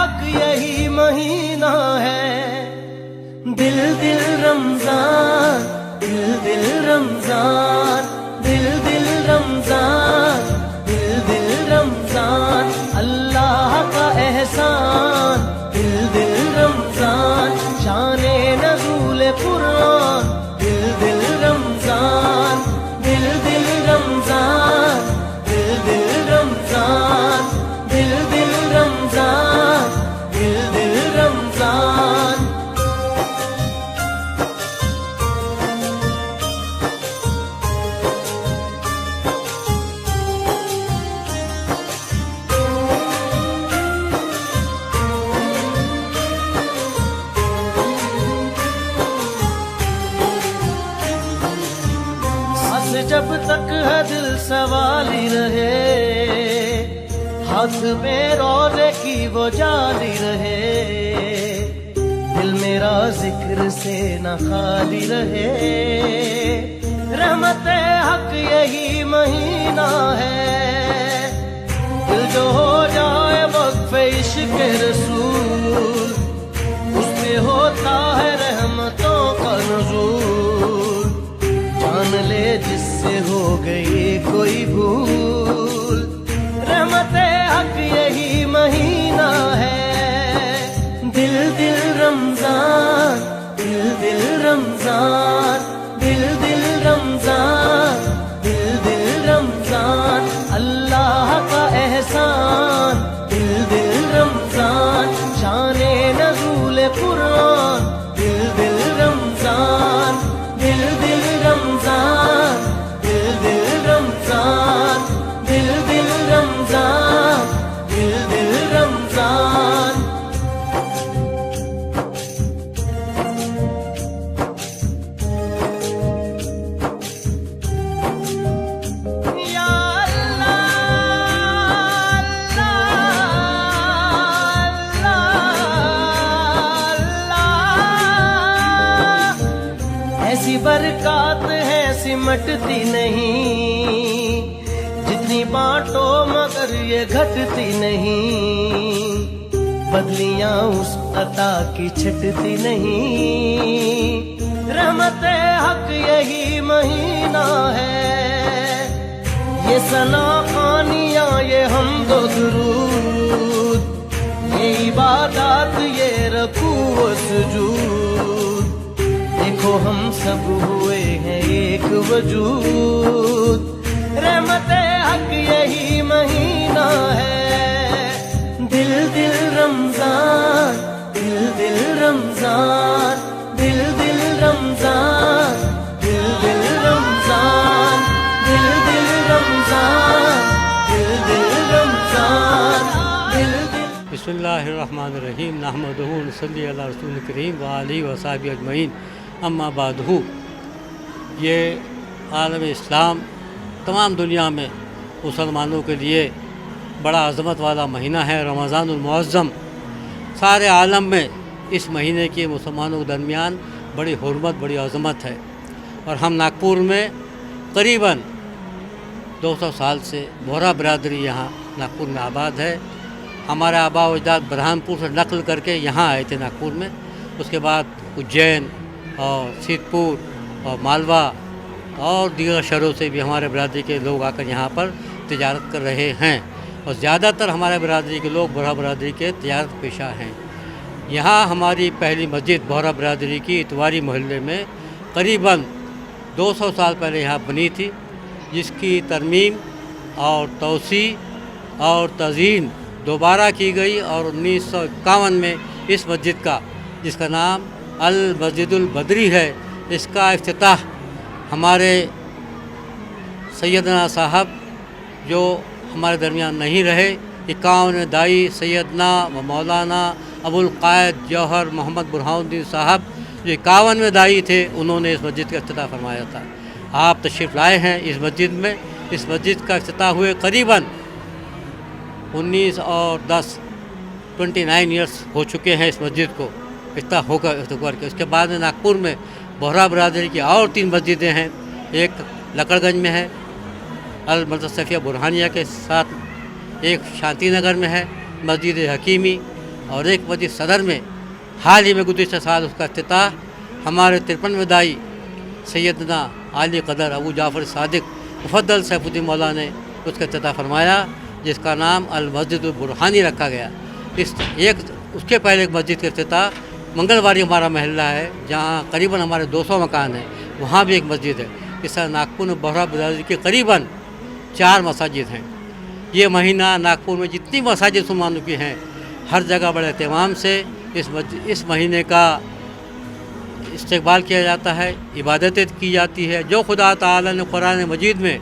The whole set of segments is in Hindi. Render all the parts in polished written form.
हक यही महीना है। दिल दिल रमजान, दिल दिल रमजान, दिल दिल रमजान, दिल दिल रमजान, अल्लाह का एहसान। दिल दिल रमजान, शाने नज़ूल कुरान। दिल दिल रमजान, दिल दिल रमजान, दिल दिल रमजान, दिल दिल रमजान, दिल दिल रमजान। जब तक है दिल सवाली रहे, हाथ में रोज़े की वो जाली रहे, दिल मेरा जिक्र से न खाली रहे। रहमते हक यही महीना है। दिल जो हो जाए वक्फ़े इश्क़ रसूल, उसमें होता है रहमतों का नुज़ूल। जान ले जिससे हो गई कोई भूल, रहमते हक यही महीना है। दिल दिल रमजान, दिल दिल रमजान, दिल दिल रमजान, दिल दिल रमजान, अल्लाह का एहसान। दिल दिल रमजान, शाने नज़ूल कुरान। दिल दिल रमजान, दिल दिल रमजान, दिल दिल रमजान, दिल दिल रमजान, दिल दिल रमजान। या अल्लाह, अल्लाह, ऐसी बरकत है सिमटती नहीं, जितनी बांटो मगर ये घटती नहीं। बदलियां उस अता की छटती नहीं। रहमते हक यही महीना है। ये सना खानियां, ये हमदो दुरूद, ये इबादत, ये रकू व सुजूद। देखो हम सब हुए हैं एक वजूद। रहमते हक यही महीना है। दिल दिल रमजान, दिल दिल रमजान, दिल दिल रमजान, दिल दिल रमजान, दिल दिल रमजान, दिल दिल रमजान, दिल दिल। बिस्मिल्लाहिर्रहमानिर्रहीम। नहमदुहु व नसल्ली अला रसूलिल करीम व आलिहि व अस्हाबिहि अजमईन। अम्मा बादहु। ये आलम इस्लाम तमाम दुनिया में मुसलमानों के लिए बड़ा अज़मत वाला महीना है, रमज़ानुल मुअज़्ज़म। सारे आलम में इस महीने के मुसलमानों के दरमियान बड़ी हुर्मत, बड़ी अज़मत है। और हम नागपुर में करीबन 200 साल से बोहरा बरादरी यहाँ नागपुर में आबाद है। हमारे आबा व अजदाद बुरहानपुर से नकल करके यहाँ आए थे नागपुर में। उसके बाद उज्जैन और सीतपुर और मालवा और दीगर शहरों से भी हमारे बरादरी के लोग आकर यहाँ पर तिजारत कर रहे हैं। और ज़्यादातर हमारे बरादरी के लोग बोहरा बरादरी के तिजारत पेशा हैं। यहाँ हमारी पहली मस्जिद बोहरा बरादरी की इतवारी मोहल्ले में करीबन 200 साल पहले यहाँ बनी थी, जिसकी तरमीम और तोसी और तज़ीन दोबारा की गई। और 1951 में इस मस्जिद का, जिसका नाम अल मस्जिदुल बदरी है, इसका इफ्तिताह हमारे सैयदना साहब जो हमारे दरमियान नहीं रहे, 51 दाई सैयदना व मौलाना अबुल क़ायद जौहर मोहम्मद बुरहानुद्दीन साहब जो 51वें दाई थे, उन्होंने इस मस्जिद का इफ्तिताह फरमाया था। आप तशरीफ़ लाए हैं इस मस्जिद में। इस मस्जिद का इफ्तिताह हुए करीबन 19 और 10 29 ईयर्स हो चुके हैं इस मस्जिद को इफ्तिताह होकर के। उसके बाद में नागपुर में बोहरा बरादरी की और 3 मस्जिदें हैं। एक लकड़गंज में है अल मदरसा सफ़िया बुरहानिया के साथ, एक शांति नगर में है मस्जिद हकीमी, और एक मस्जिद सदर में हाल ही में गुज़िश्ता साल उसका इफ्तिताह हमारे 53वें दाई सैयदना आली कदर अबू जाफ़र सादिक मुफद्दल सैफुद्दीन मौला ने उसका इफ्तिताह फरमाया, जिसका नाम अल मस्जिद बुरहानी रखा गया। उसके पहले एक मस्जिद का इफ्तिताह मंगलवारी हमारा महल्ला है, जहाँ करीबन हमारे 200 मकान हैं, वहाँ भी एक मस्जिद है। इस तरह नागपुर में बोहरा बिरादरी के करीबन 4 मसाजिद हैं। ये महीना नागपुर में जितनी मसाजिद मुसलमानों की हैं, हर जगह बड़े एहतमाम से इस महीने का इस्तेक़बाल किया जाता है, इबादतें की जाती है। जो खुदा ताला ने कुरान मजीद में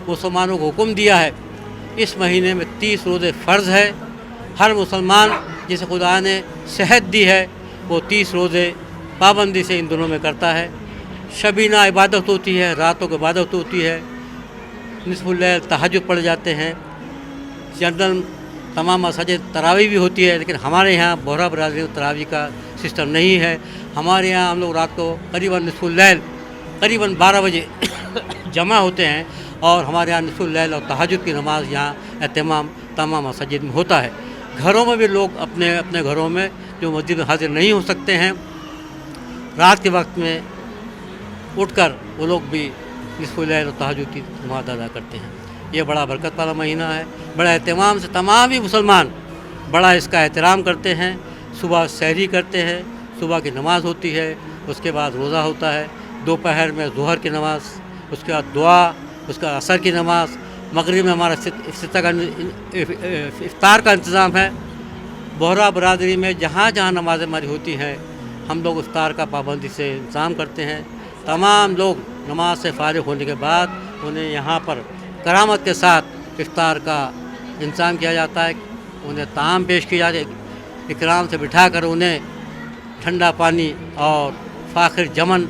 मुसलमानों को हुक्म दिया है, इस महीने में 30 रोज़े फ़र्ज़ है। हर मुसलमान जिसे खुदा ने सेहत दी है वो 30 रोज़े पाबंदी से इन दिनों में करता है। शबीना इबादत होती है, रातों की इबादत होती है, निस्फुल लैल तहज्जुद पढ़ जाते हैं। जनरल तमाम मसाजिद तरावी भी होती है, लेकिन हमारे यहाँ बोहरा बरादरी में तरावी का सिस्टम नहीं है। हमारे यहाँ हम लोग रात को करीबन निस्फुल लैल करीबन 12 बजे जमा होते हैं और हमारे यहाँ निस्फुल लैल और तहज्जुद की नमाज़ यहाँ एहतमाम तमाम मसाजिद में होता है। घरों में भी लोग अपने अपने घरों में जो मस्जिद में हाजिर नहीं हो सकते हैं, रात के वक्त में उठकर वो लोग भी निस्फुल लैल और तहज्जुद की नमाज़ अदा करते हैं। ये बड़ा बरकत वाला महीना है। बड़ा एहतमाम से तमाम ही मुसलमान बड़ा इसका एहतराम करते हैं। सुबह सहरी करते हैं, सुबह की नमाज़ होती है, उसके बाद रोज़ा होता है, दोपहर में ज़ोहर की नमाज़, उसके बाद दुआ, उसका असर की नमाज़, मगरिब में हमारा इफ्तार का इंतज़ाम है। बोहरा बरादरी में जहाँ जहाँ नमाज़ें हमारी होती हैं, हम लोग इफ्तार का पाबंदी से इंतज़ाम करते हैं। तमाम लोग नमाज से फ़ारिग होने के बाद उन्हें यहाँ पर करामत के साथ इफ्तार का इंतज़ाम किया जाता है। उन्हें ताम पेश किया जाता है, इकराम से बिठाकर उन्हें ठंडा पानी और फ़ाखिर जमन,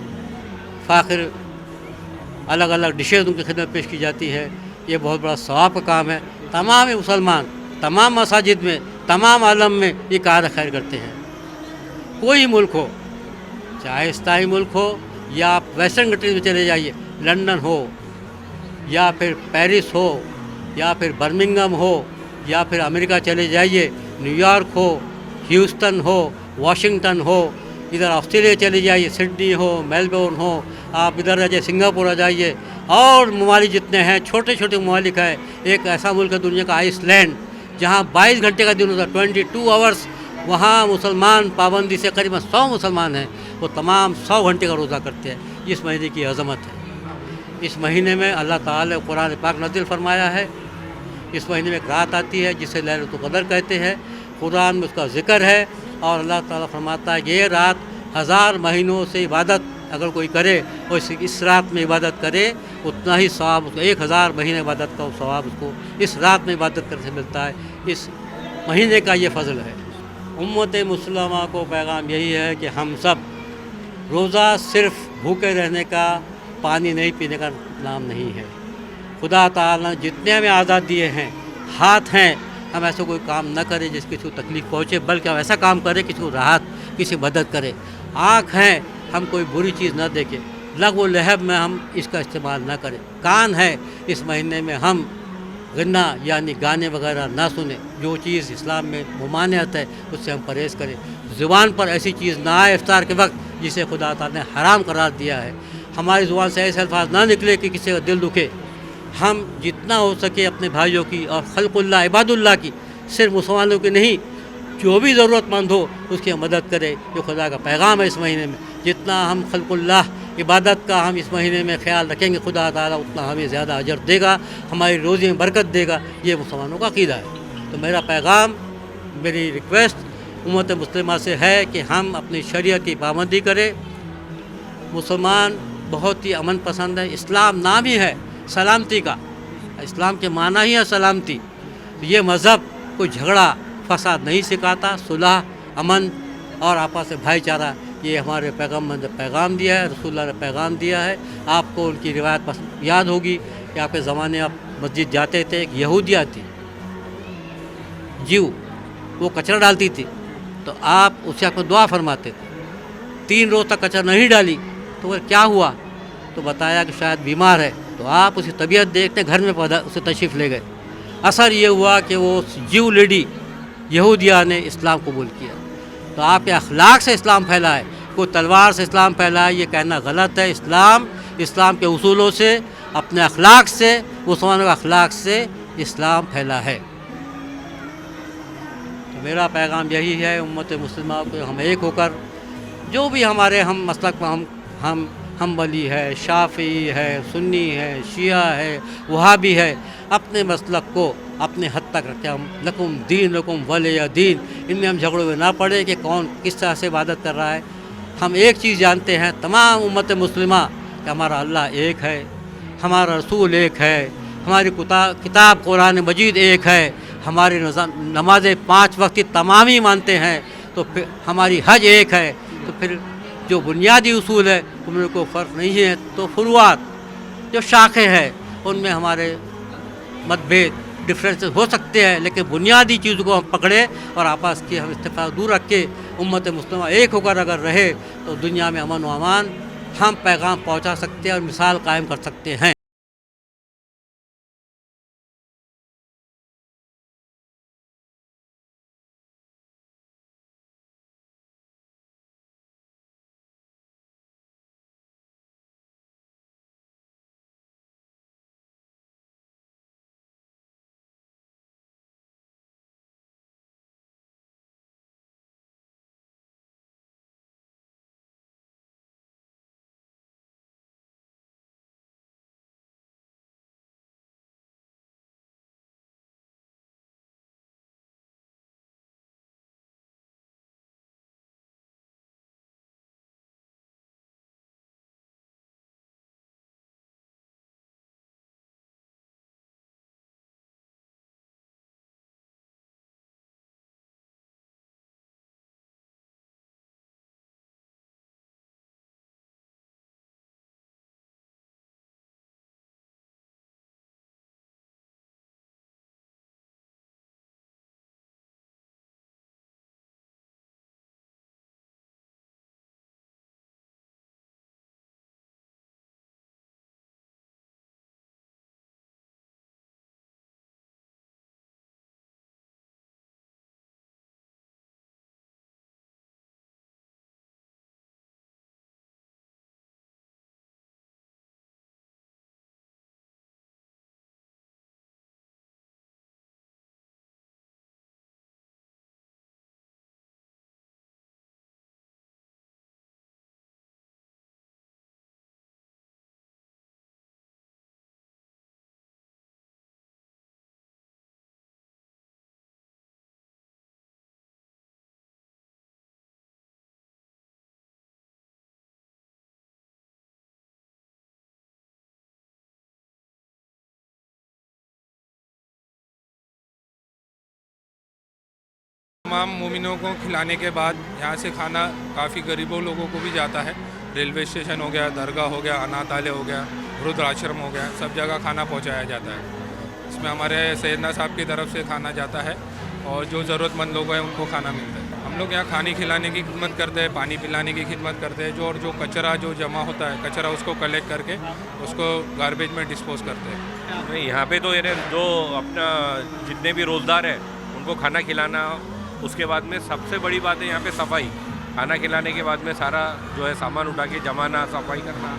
फ़ाखिर अलग अलग डिशेज़ उनकी खिदमत पेश की जाती है। ये बहुत बड़ा सवाब का काम है। तमाम ही मुसलमान तमाम मसाजिद में तमाम आलम में ये कार खैर करते हैं। कोई मुल्क हो, चाहे इस्लामी मुल्क हो या आप वेस्टर्न कंट्रीज में चले जाइए, लंदन हो या फिर पेरिस हो या फिर बर्मिंघम हो या फिर अमेरिका चले जाइए, न्यूयॉर्क हो, ह्यूस्टन हो, वाशिंगटन हो, इधर ऑस्ट्रेलिया चले जाइए, सिडनी हो, मेलबोर्न हो, आप इधर आ जाइए, सिंगापुर आ जाइए, और ममालिक जितने हैं, छोटे छोटे ममालिक हैं। एक ऐसा मुल्क है दुनिया का आइसलैंड, जहाँ 22 घंटे का दिन होता है, 22 आवर्स। वहाँ मुसलमान पाबंदी से करीबन 100 मुसलमान हैं, वो तमाम 100 घंटे का रोज़ा करते हैं। इस महीने की अज़मत है। इस महीने में अल्लाह ताला ने कुरान पाक नाज़िल फरमाया है। इस महीने में एक रात आती है जिसे लैलतुल क़द्र कहते हैं। कुरान में उसका ज़िक्र है और अल्लाह ताला फरमाता है कि ये रात 1000 महीनों से इबादत अगर कोई करे और इस रात में इबादत करे, उतना ही सवाब उसको 1000 महीने इबादत का सवाब उसको इस रात में इबादत करने से मिलता है। इस महीने का ये फ़ज़ल है। उम्मत मुस्लिमा को पैगाम यही है कि हम सब रोज़ा सिर्फ़ भूखे रहने का, पानी नहीं पीने का नाम नहीं है। खुदा ताला ने जितने हमें आज़ाद दिए हैं, हाथ हैं, हम ऐसा कोई काम न करें जिससे किसी को तकलीफ़ पहुँचे, बल्कि हम ऐसा काम करें किसी को राहत, किसी मदद करें। आँख हैं, हम कोई बुरी चीज़ न देखें, लग़्व लहब में हम इसका इस्तेमाल न करें। कान है, इस महीने में हम गन्ना यानी गाने वगैरह ना सुने। जो चीज़ इस्लाम में ममानियत है उससे हम परहेज़ करें। ज़ुबान पर ऐसी चीज़ ना आए इफ्तार के वक्त जिसे खुदा ताला ने हराम करार दिया है। हमारी ज़ुबान से ऐसे अल्फाज ना निकले कि किसी का दिल दुखे। हम जितना हो सके अपने भाइयों की और खल्क़ुल्लाह इबादुल्लाह की, सिर्फ मुसलमानों की नहीं, जो भी ज़रूरतमंद हो उसकी मदद करे। जो खुदा का पैगाम है इस महीने में, जितना हम खल्क़ुल्लाह इबादत का हम इस महीने में ख्याल रखेंगे, खुदा ताला उतना हमें ज़्यादा अजर देगा, हमारी रोज़ी में बरकत देगा। ये मुसलमानों का अक़ीदा है। तो मेरा पैगाम, मेरी रिक्वेस्ट उम्मत मुस्लिमा से है कि हम अपनी शरीयत की पाबंदी करें। मुसलमान बहुत ही अमन पसंद है। इस्लाम नाम ही है सलामती का, इस्लाम के माना ही है सलामती। ये मज़हब कोई झगड़ा फसाद नहीं सिखाता, सुलह, अमन और आपस में भाईचारा, ये हमारे पैगम्बर ने पैगाम दिया है, रसूलुल्लाह ने पैगाम दिया है। आपको उनकी रिवायत याद होगी कि आपके ज़माने आप मस्जिद जाते थे, एक यहूदी आती जीव, वो कचरा डालती थी, तो आप उससे आपको दुआ फरमाते थे। 3 रोज़ तक कचरा नहीं डाली तो वह क्या हुआ, तो बताया कि शायद बीमार है। तो आप उसकी तबीयत देखते घर में उसे तशरीफ़ ले गए। असर ये हुआ कि वो जीव लेडी यहूदिया ने इस्लाम कबूल किया। तो आपके अखलाक से इस्लाम फैला है, कोई तलवार से इस्लाम फैला है, ये कहना गलत है। इस्लाम के उसूलों से, अपने अखलाक से, मुसलमानों के अखलाक से इस्लाम फैला है। तो मेरा पैगाम यही है उम्मत मुस्लिमा को, हम एक होकर जो भी हमारे हम मसलक में हम हम्बली है, शाफ़ी है, सुन्नी है, शिया है, वहाबी है, अपने मसलक को अपने हद तक रखें। हम लकुम दीन लकुम वलिय दीन, इनमें हम झगड़ों में ना पड़े कि कौन किस तरह से इबादत कर रहा है। हम एक चीज़ जानते हैं तमाम उम्मत मुस्लिमा कि हमारा अल्लाह एक है, हमारा रसूल एक है, हमारी किताब कुरान मजीद एक है, हमारी नमाज़ें 5 वक्त की तमाम ही मानते हैं, तो फिर हमारी हज एक है। तो फिर जो बुनियादी उसूल है उनमें कोई फ़र्क नहीं है। तो फुरुआत जो शाखें हैं उनमें हमारे मतभेद डिफरेंसेस हो सकते हैं, लेकिन बुनियादी चीज़ों को हम पकड़े और आपस की हम इत्तेफाक दूर रख के उम्मत मुस्लिमा एक होकर अगर रहे तो दुनिया में अमन व अमान हम पैगाम पहुंचा सकते हैं और मिसाल कायम कर सकते हैं। तमाम मोमिनों को खिलाने के बाद यहाँ से खाना काफ़ी गरीबों लोगों को भी जाता है। रेलवे स्टेशन हो गया, दरगाह हो गया, अनाथालय हो गया, वृद्ध आश्रम हो गया, सब जगह खाना पहुँचाया जाता है। इसमें हमारे सैयदना साहब की तरफ से खाना जाता है और जो ज़रूरतमंद लोग हैं उनको खाना मिलता है। हम लोग यहाँ खाने खिलाने की खिदमत करते हैं, पानी पिलाने की खिदमत करते हैं, जो कचरा जो जमा होता है कचरा उसको कलेक्ट करके उसको गार्बेज में डिस्पोज करते हैं। यहाँ पे तो यानी जो अपना जितने भी रोज़गार है उनको खाना खिलाना, उसके बाद में सबसे बड़ी बात है यहाँ पे सफाई। खाना खिलाने के बाद में सारा जो है सामान उठा के जमाना, सफाई करना,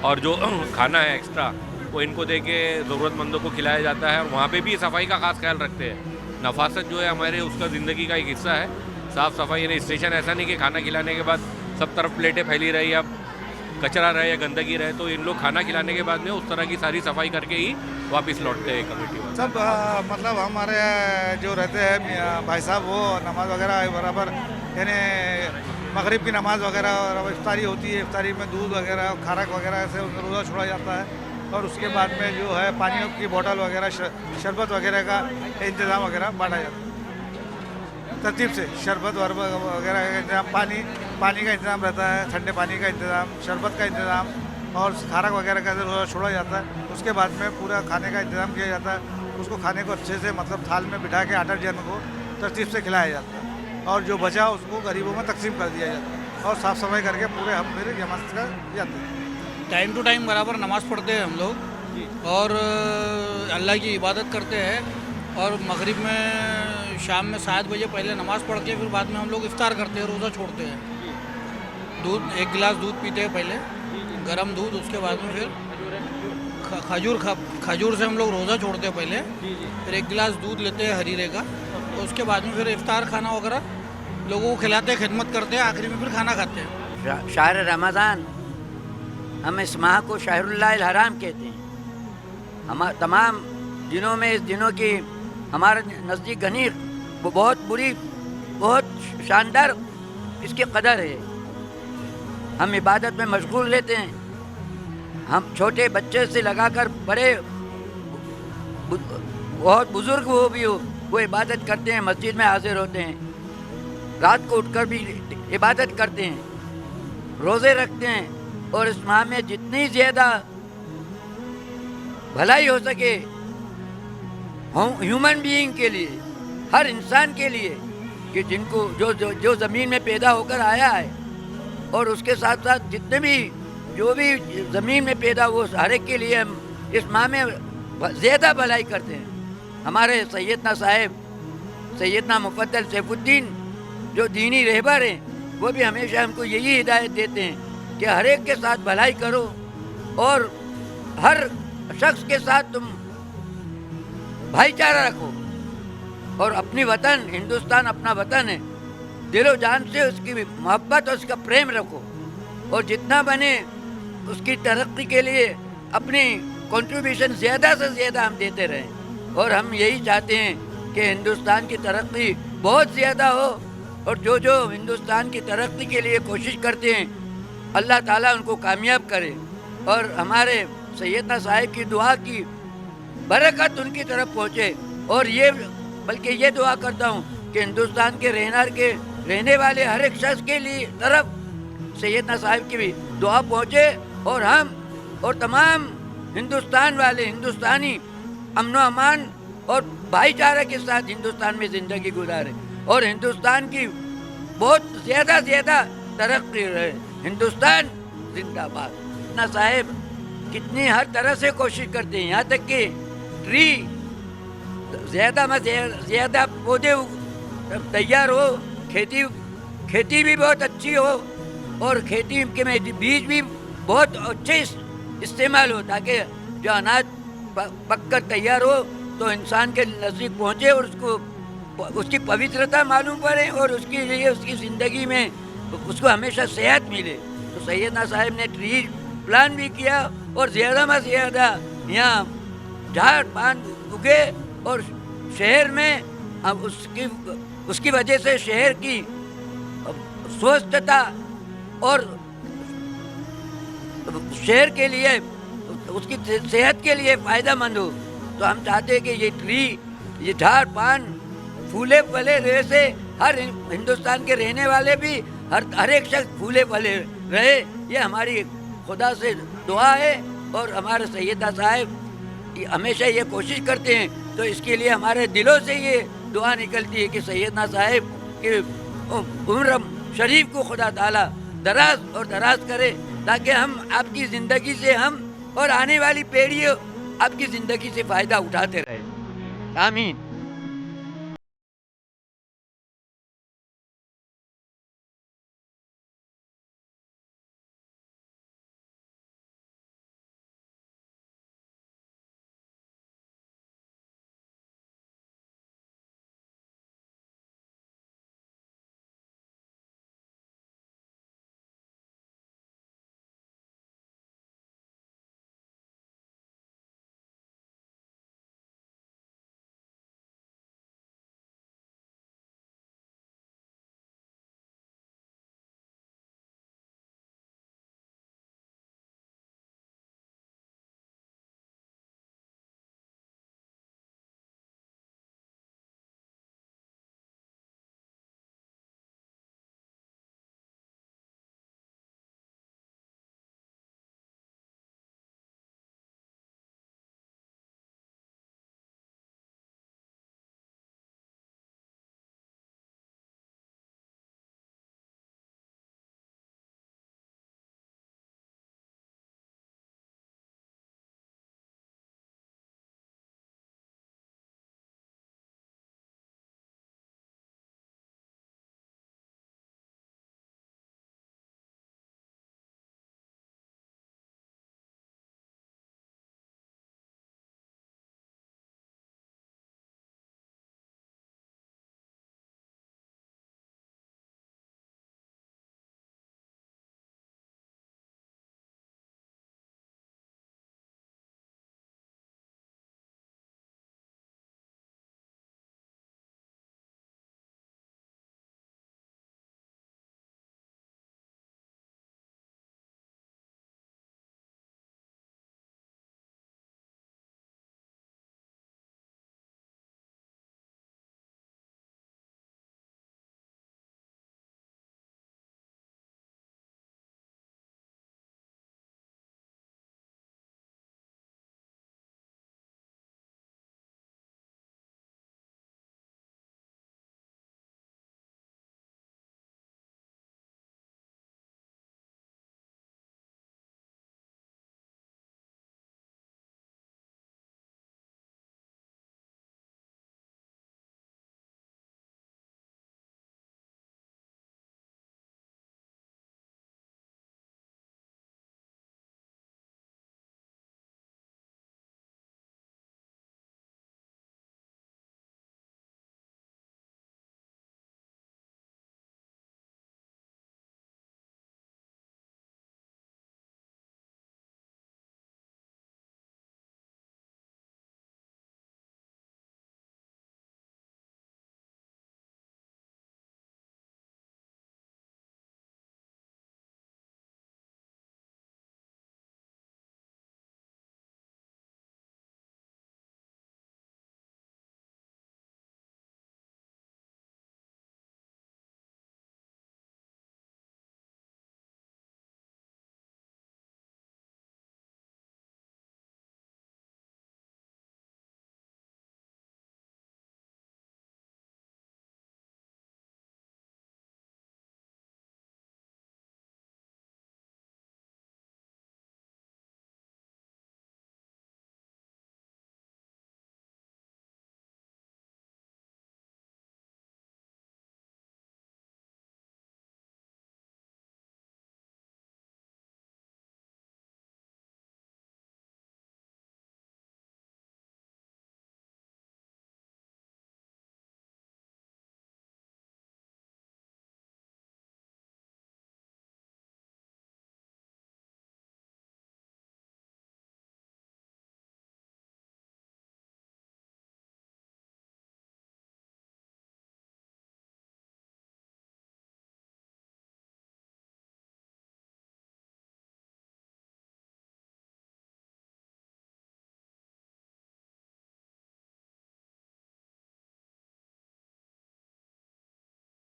और जो खाना है एक्स्ट्रा वो इनको दे के ज़रूरतमंदों को खिलाया जाता है। और वहाँ पे भी सफाई का खास ख्याल रखते हैं। नफासत जो है हमारे उसका ज़िंदगी का एक हिस्सा है, साफ़ सफाई। यानी स्टेशन ऐसा नहीं कि खाना खिलाने के बाद सब तरफ प्लेटें फैली रही या कचरा रहे या गंदगी रहे, तो इन लोग खाना खिलाने के बाद में उस तरह की सारी सफाई करके ही वापस लौटते हैं कमेटी वाले। सब मतलब हमारे जो रहते हैं भाई साहब वो नमाज़ वगैरह बराबर, यानी मगरिब की नमाज़ वगैरह और इफ्तारी होती है, इफ्तारी में दूध वगैरह खारक वगैरह से रोज़ा छोड़ा जाता है। और उसके बाद में जो है पानी की बोतल वगैरह, शरबत वगैरह का इंतज़ाम वगैरह बांटा जाता है तरतीब से। शरबत वगैरह का इंतज़ाम, पानी का इंतज़ाम रहता है, ठंडे पानी का इंतज़ाम, शरबत का इंतज़ाम और खारक वगैरह का रोज़ा छोड़ा जाता है। उसके बाद में पूरा खाने का इंतज़ाम किया जाता है। उसको खाने को अच्छे से मतलब थाल में बिठा के 8 जन को तरतीब से खिलाया जाता है और जो बचा उसको गरीबों में तकसीम कर दिया जाता है और साफ़ सफाई करके पूरे हम फिर जमात कर जाते हैं। टाइम टू टाइम बराबर नमाज़ पढ़ते हैं हम लोग और अल्लाह की इबादत करते हैं। और मगरिब में शाम में 7 बजे पहले नमाज़ पढ़ के फिर बाद में हम लोग इफ्तार करते हैं, रोज़ा छोड़ते हैं। दूध 1 गिलास दूध पीते हैं पहले, गरम दूध। उसके बाद में फिर खजूर से हम लोग रोज़ा छोड़ते हैं पहले, फिर 1 गिलास दूध लेते हैं हरीरे का। तो उसके बाद में फिर इफ्तार खाना वगैरह लोगों को खिलाते हैं, खिदमत करते हैं, आखिरी में फिर खाना खाते हैं। शहर रमज़ान, हम इस माह को शहरुल्लाह हराम कहते हैं। हम तमाम दिनों में इस दिनों की हमारे नज़दीक घनी बहुत बुरी, बहुत शानदार इसकी कदर है। हम इबादत में मशगूल रहते हैं। हम छोटे बच्चे से लगाकर बड़े बहुत बुज़ुर्ग वो भी हो, वो इबादत करते हैं, मस्जिद में हाजिर होते हैं, रात को उठकर भी इबादत करते हैं, रोज़े रखते हैं। और इस माह में जितनी ज़्यादा भलाई हो सके ह्यूमन बीइंग के लिए, हर इंसान के लिए, कि जिनको जो ज़मीन में पैदा होकर आया है, और उसके साथ साथ जितने भी जो भी ज़मीन में पैदा वो हर एक के लिए हम इस माह में ज़्यादा भलाई करते हैं। हमारे सैयदना साहिब सैयदना मुफद्दल सैफुद्दीन जो दीनी रहबर हैं, वो भी हमेशा हमको यही हिदायत देते हैं कि हर एक के साथ भलाई करो और हर शख्स के साथ तुम भाईचारा रखो। और अपनी वतन हिंदुस्तान अपना वतन है, दिलो जान से उसकी मोहब्बत और उसका प्रेम रखो, और जितना बने उसकी तरक्की के लिए अपनी कंट्रीब्यूशन ज़्यादा से ज़्यादा हम देते रहें। और हम यही चाहते हैं कि हिंदुस्तान की तरक्की बहुत ज़्यादा हो, और जो जो हिंदुस्तान की तरक्की के लिए कोशिश करते हैं अल्लाह ताला उनको कामयाब करे, और हमारे सैयदना साहिब की दुआ की बरकत उनकी तरफ पहुँचे। और ये बल्कि ये दुआ करता हूँ कि हिंदुस्तान के रहने वाले हर एक शख्स के लिए तरफ सैयदना साहिब की भी दुआ पहुँचे, और हम और तमाम हिंदुस्तान वाले हिंदुस्तानी अमन अमान और भाईचारे के साथ हिंदुस्तान में ज़िंदगी गुजारे, और हिंदुस्तान की बहुत ज़्यादा तरक्की रहे। हिंदुस्तान जिंदाबाद। सैयदना साहिब कितनी हर तरह से कोशिश करते हैं, यहाँ तक कि ट्री ज़्यादा पौधे तैयार हो, खेती भी बहुत अच्छी हो, और खेती के में बीज भी बहुत अच्छे इस्तेमाल हो, ताकि जो अनाज पककर तैयार हो तो इंसान के नज़दीक पहुँचे और उसकी पवित्रता मालूम पड़े, और उसके लिए उसकी ज़िंदगी में उसको हमेशा सेहत मिले। तो सैयदना साहिब ने ट्री प्लान भी किया, और ज़्यादा में ज़्यादा यहाँ झाड़ पान उगे, और शहर में अब उसकी वजह से शहर की स्वच्छता और शहर के लिए उसकी सेहत के लिए फ़ायदेमंद हो। तो हम चाहते हैं कि ये ट्री, ये झाड़ पान फूले फले रहे से हर हिंदुस्तान के रहने वाले भी हर एक शख्स फूले फले रहे, ये हमारी खुदा से दुआ है। और हमारे सैयदना साहिब हमेशा ये कोशिश करते हैं, तो इसके लिए हमारे दिलों से ये दुआ निकलती है कि सैयदना साहिब की उम्र शरीफ को खुदा ताला दराज करे, ताकि हम आपकी ज़िंदगी से हम और आने वाली पीढ़ियों आपकी ज़िंदगी से फ़ायदा उठाते रहे। आमीन।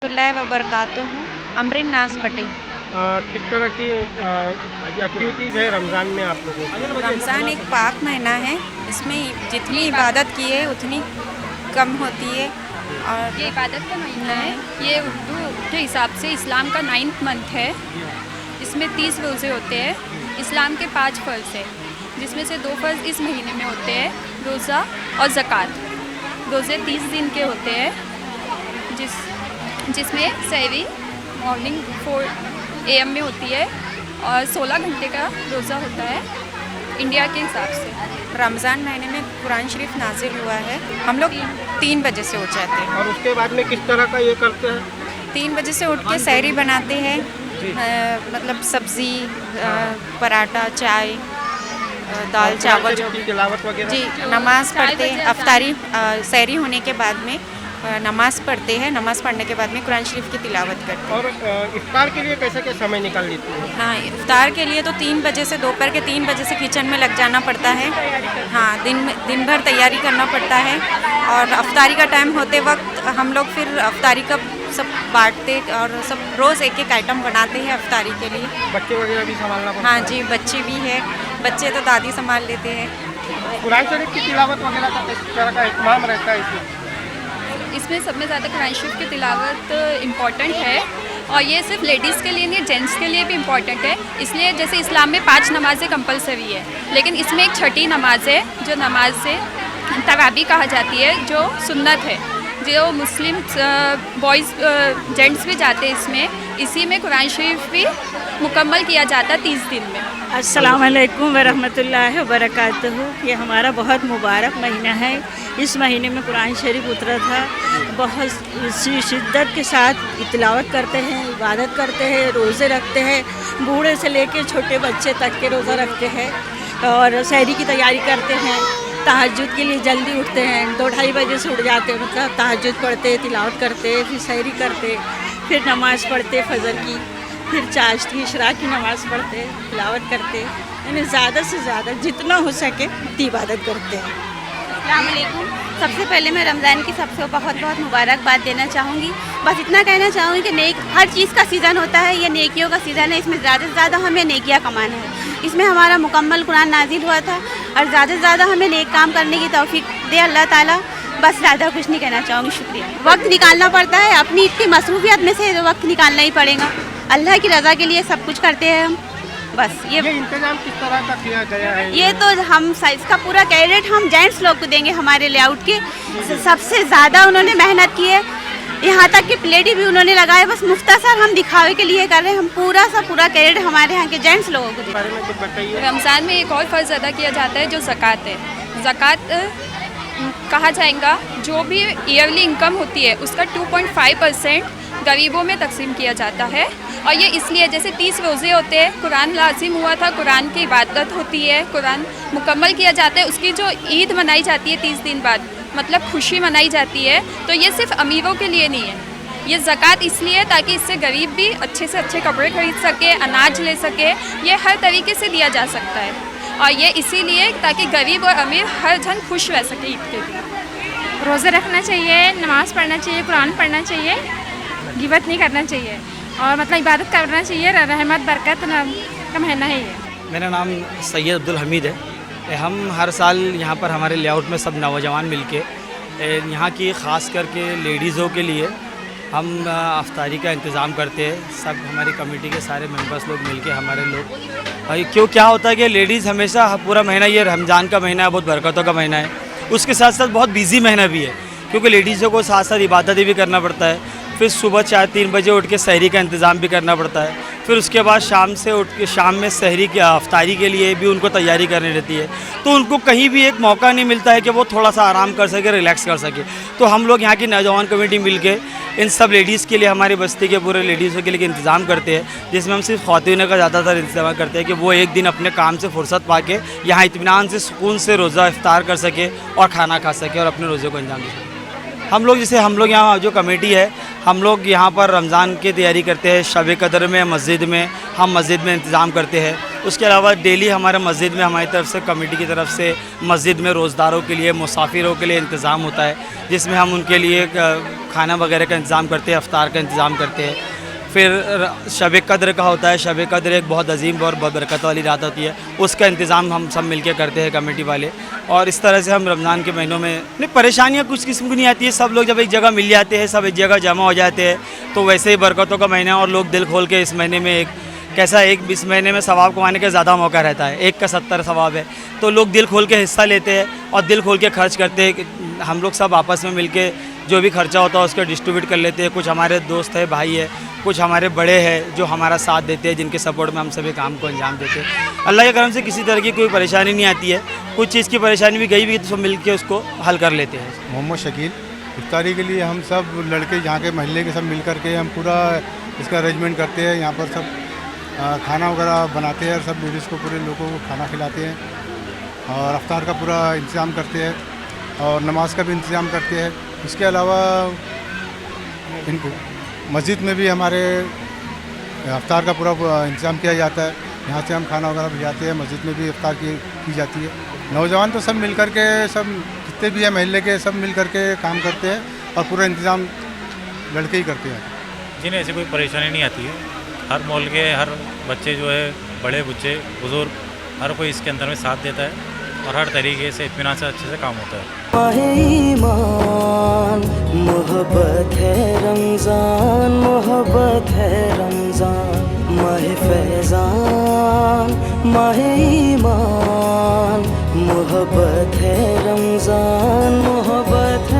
वबरकातुहू अमरीन नाज पटेल। किस तरह की एक्टिविटीज़ है रमज़ान में आप लोगों को? रमज़ान एक पाक महीना है, इसमें जितनी इबादत की है उतनी कम होती है। और ये इबादत का महीना है, ये उर्दू के हिसाब से इस्लाम का 9th मंथ है। इसमें 30 रोज़े होते हैं। इस्लाम के 5 फ़र्ज़ है, जिसमें से 2 फ़र्ज़ इस महीने में होते हैं, रोज़ा और ज़कात। रोज़े 30 दिन के होते हैं, जिसमें सहरी मॉर्निंग 4 AM में होती है और 16 घंटे का रोज़ा होता है इंडिया के हिसाब से। रमज़ान महीने में कुरान शरीफ नाजिल हुआ है। हम लोग 3 बजे से उठ जाते हैं और उसके बाद में किस तरह का ये करते हैं? 3 बजे से उठ के सहरी बनाते हैं, मतलब सब्ज़ी, पराठा, चाय, दाल चावल जो भी। तिलावत वगैरह? जी, नमाज़ पढ़ते हैं। अफ्तारी सहरी होने के बाद में नमाज़ पढ़ते हैं। नमाज़ पढ़ने के बाद में कुरान शरीफ की तिलावत करते हैं। और इफ्तार के लिए कैसे क्या समय निकाल लेती है? हाँ, इफ्तार के लिए तो 3 बजे से, दोपहर के 3 बजे से किचन में लग जाना पड़ता है। हाँ, दिन भर तैयारी करना पड़ता है। और अफ्तारी का टाइम होते वक्त हम लोग फिर अफ्तारी का सब बांटते और सब रोज़ एक एक आइटम बनाते हैं अफ्तारी के लिए। बच्चे वगैरह भी संभालना पड़ता है? हाँ जी, बच्चे भी है। बच्चे तो दादी संभाल लेते हैं। कुरान शरीफ की तिलावत वगैरह का किस तरह का इत्माम रहता है इसमें? इसमें सब में ज़्यादा कुरान शरीफ की तिलावत इम्पॉर्टेंट है, और ये सिर्फ लेडीज़ के लिए नहीं, जेंट्स के लिए भी इम्पॉर्टेंट है। इसलिए जैसे इस्लाम में 5 नमाज़ें कंपलसरी है, लेकिन इसमें एक छठी नमाज है जो नमाज से तरावी कहा जाती है, जो सुन्नत है, जो मुस्लिम बॉयज़ जेंट्स भी जाते हैं इसमें। इसी में कुरान शरीफ भी मुकम्मल किया जाता है 30 दिन में। अस्सलाम वालेकुम वरहमतुल्लाहि वबरकातुहू। ये हमारा बहुत मुबारक महीना है। इस महीने में कुरान शरीफ उतरा था। बहुत शिद्दत के साथ तिलावत करते हैं, इबादत करते हैं, रोज़े रखते हैं। बूढ़े से लेकर छोटे बच्चे तक के रोज़ा रखते हैं और सहरी की तैयारी करते हैं। तहज्जुद के लिए जल्दी उठते हैं, 2-2:30 बजे से उठ जाते हैं। मतलब तहज्जुद पढ़ते, तिलावत करते, फिर सहरी करते, फिर नमाज़ पढ़ते फजर की, फिर चाशती इशराक की नमाज़ पढ़ते, तिलावत करते। यानी ज़्यादा से ज़्यादा जितना हो सके उतनी इबादत करते हैं। अस्सलाम वालेकुम। सबसे पहले मैं रमज़ान की सबसे बहुत बहुत मुबारकबाद देना चाहूँगी। बस इतना कहना चाहूँगी कि हर चीज़ का सीज़न होता है, ये नेकियों का सीज़न है। इसमें ज़्यादा से ज़्यादा हमें नेकियां कमाना है। इसमें हमारा मुकम्मल कुरान नाजिल हुआ था और ज़्यादा से ज़्यादा हमें नेक काम करने की तौफीक दे अल्लाह ताला। बस ज़्यादा कुछ नहीं कहना चाहूँगी, शुक्रिया। वक्त निकालना पड़ता है, अपनी इतनी मसरूफियत में से वक्त निकालना ही पड़ेगा। अल्लाह की रज़ा के लिए सब कुछ करते हैं हम। बस ये इंतजाम किस तरह का किया गया है? ये तो हम इसका पूरा क्रेडिट हम जेंट्स लोग को देंगे। हमारे लेआउट के सबसे ज़्यादा उन्होंने मेहनत की है, यहाँ तक कि प्लेटी भी उन्होंने लगाए। बस मुख्तसर हम दिखावे के लिए कर रहे हैं। हम पूरा क्रेडिट हमारे यहाँ के जेंट्स लोगों को बारे में कुछ बताइए। रमज़ान में एक और फ़र्ज़ अदा किया जाता है जो ज़कात है। ज़कात कहा जाएगा जो भी ईयरली इनकम होती है उसका 2.5% गरीबों में तकसीम किया जाता है। और ये इसलिए जैसे 30 रोज़े होते हैं, कुरान लाजिम हुआ था, कुरान की इबादत होती है, कुरान मुकम्मल किया जाता है, उसकी जो ईद मनाई जाती है 30 दिन बाद, मतलब खुशी मनाई जाती है। तो ये सिर्फ अमीरों के लिए नहीं है, ये ज़कात इसलिए ताकि इससे गरीब भी अच्छे से अच्छे कपड़े खरीद सके, अनाज ले सके। ये हर तरीके से दिया जा सकता है, और ये इसीलिए ताकि गरीब और अमीर हर जन खुश रह सके ईद के दिन। रोज़े रखना चाहिए, नमाज़ पढ़ना चाहिए, कुरान पढ़ना चाहिए, गिबत नहीं करना चाहिए, और मतलब इबादत करना चाहिए। रहमत बरकत का महीना है ये। मेरा नाम सैयद अब्दुल हमीद है। हम हर साल यहाँ पर हमारे लेआउट में सब नौजवान मिलके यहाँ की ख़ास करके लेडीज़ों के लिए हम अफ्तारी का इंतज़ाम करते हैं। सब हमारी कमेटी के सारे मेंबर्स लोग मिलके हमारे लोग, क्यों क्या होता है कि लेडीज़ हमेशा पूरा महीना, ये रमज़ान का महीना है, बहुत बरकतों का महीना है, उसके साथ साथ बहुत बिज़ी महीना भी है, क्योंकि लेडीज़ों को साथ साथ इबादतें भी करना पड़ता है। फिर सुबह 4-3 बजे उठ के सहरी का इंतज़ाम भी करना पड़ता है। फिर उसके बाद शाम से उठ के शाम में सहरी की अफ्तारी के लिए भी उनको तैयारी करनी रहती है। तो उनको कहीं भी एक मौका नहीं मिलता है कि वो थोड़ा सा आराम कर सके, रिलैक्स कर सके। तो हम लोग यहाँ की नौजवान कमेटी मिलके इन सब लेडीज़ के लिए, हमारी बस्ती के पूरे लेडीज़ों के लिए इंतज़ाम करते हैं, जिसमें हम सिर्फ ख़वातीन का ज़्यादातर इंतज़ाम करते हैं कि वो एक दिन अपने काम से फुर्सत पा के यहाँ इत्मीनान से, सुकून से रोज़ा इफ्तार कर सके और खाना खा सके और अपने रोज़े को अंजाम दे सके। हम लोग जैसे हम लोग यहाँ जो कमेटी है, हम लोग यहाँ पर रमज़ान की तैयारी करते हैं। शब कदर में मस्जिद में हम मस्जिद में इंतज़ाम करते हैं। उसके अलावा डेली हमारे मस्जिद में हमारी तरफ से कमेटी की तरफ से मस्जिद में रोज़दारों के लिए, मुसाफिरों के लिए इंतज़ाम होता है, जिसमें हम उनके लिए खाना वगैरह का इंतज़ाम करते हैं, अफ्तार का इंतज़ाम करते हैं। फिर शब कद्र का होता है। शब कद्र एक बहुत अजीम और बहुत बरकत वाली रात होती है, उसका इंतज़ाम हम सब मिलके करते हैं कमेटी वाले। और इस तरह से हम रमज़ान के महीनों में नहीं, परेशानियाँ कुछ किस्म की नहीं आती है। सब लोग जब एक जगह मिल जाते हैं, सब एक जगह जमा हो जाते हैं, तो वैसे ही बरकतों का महीना और लोग दिल खोल के इस महीने में इस महीने में सवाब कमाने का ज़्यादा मौका रहता है। एक का 70 सवाब है, तो लोग दिल खोल के हिस्सा लेते हैं और दिल खोल के खर्च करते हैं। हम लोग सब आपस में मिलके जो भी खर्चा होता है उसको डिस्ट्रीब्यूट कर लेते हैं। कुछ हमारे दोस्त है, भाई है, कुछ हमारे बड़े हैं जो हमारा साथ देते हैं, जिनके सपोर्ट में हम सभी काम को अंजाम देते हैं। अल्लाह के करम से किसी तरह की कोई परेशानी नहीं आती है। कुछ चीज़ की परेशानी भी गई भी तो सब मिल के उसको हल कर लेते हैं। मोहम्मद शकील, इफ्तारी के लिए हम सब लड़के यहाँ के महल्ले के सब मिल कर के हम पूरा इसका अरेंजमेंट करते हैं। यहाँ पर सब खाना वगैरह बनाते हैं और सब लेडीज़ को, पूरे लोगों को खाना खिलाते हैं और अफ्तार का पूरा इंतज़ाम करते हैं और नमाज का भी इंतज़ाम करते हैं। इसके अलावा इनको मस्जिद में भी हमारे अफ्तार का पूरा इंतज़ाम किया जाता है। यहाँ से हम खाना वगैरह भिजाते हैं, मस्जिद में भी अफ्तार की जाती है। नौजवान तो सब मिल कर के, सब जितने भी हैं महल्ले के, सब मिल कर के काम करते हैं और पूरा इंतज़ाम लड़के ही करते हैं। जिन्हें ऐसी कोई परेशानी नहीं आती है। हर मोहल्ले के हर बच्चे जो है, बड़े बच्चे, बुज़ुर्ग, हर कोई इसके अंदर में साथ देता है और हर तरीके से इत्मीनान से अच्छे से काम होता है। ईमान मोहब्बत है रमज़ान, मोहब्बत है रमज़ान, माह फैज़ान, माह ईमान मोहब्बत है रमज़ान, मोहब्बत